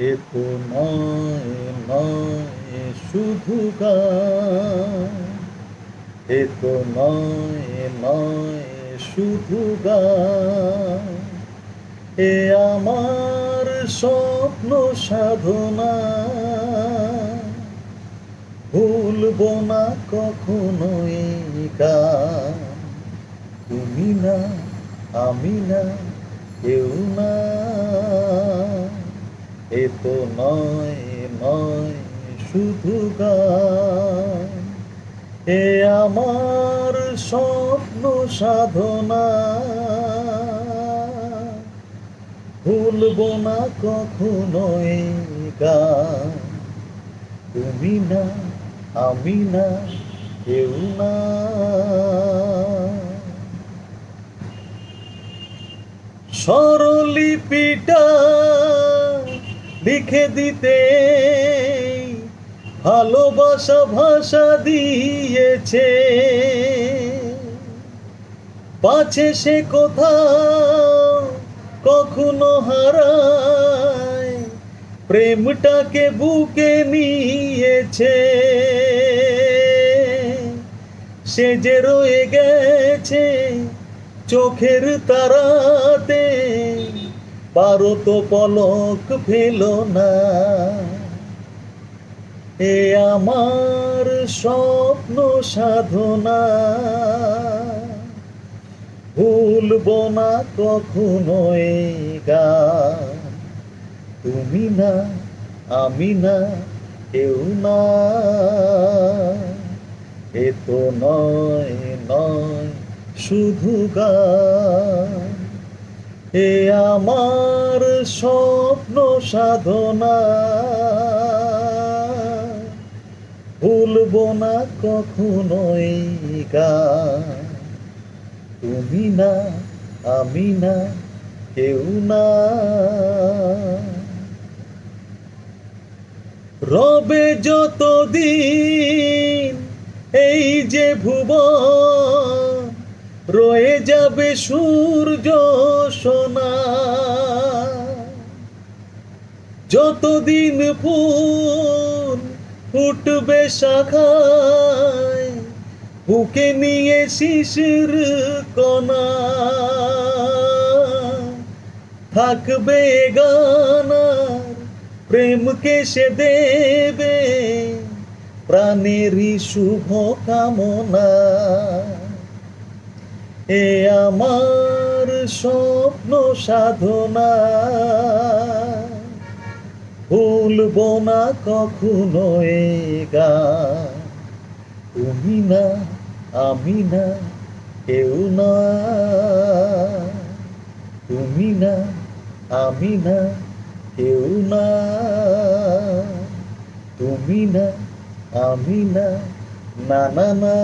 এ তো নয় নয় শুধু গান, এ তো নয় নয় শুধু গান, এ আমার স্বপ্ন সাধনা। ভুলবো না কখনো এই গান। তুমি না, আমি না, কেউ না। এ তো নয় নয় শুধু গান, এ আমার স্বপ্ন সাধনা। ভুলবো না কখনো এই গান। তুমি না, আমি না, কেউ না। স্বরলিপিটা লিখে দিতে ভালোবাসা ভাষা দিয়েছে, পাছে সে কোথাও কখনো হারায়, প্রেমটাকে বুকে নিয়েছে। সে যে রয়ে গেছে চোখের তারাতে, পারো তো পলক ফেলো না। এ আমার স্বপ্ন সাধনা। ভুলবো না কখনো এই গান। তুমি না, আমি না, কেউ না। এ তো নয় নয় শুধু গান, এ আমার স্বপ্ন সাধনা। ভুলবো না কখনো এই গান। তুমি না, আমি না, কেউ না। রবে যতদিন এই যে ভুবন, রয়ে যাবে সূর্য সোনা। যতদিন ফুল ফুটবে শাখায়, বুকে নিয়ে শিশির কণা। থাকবে গানার প্রেমকে সে দেবে প্রাণেরই শুভ কামনা। এ আমার স্বপ্ন সাধনা। ভুলবো না কখনো এ গান। তুমি না, আমি না, কেউ না। তুমি না, আমি না, কেউ না। তুমি না, আমি না, না না না।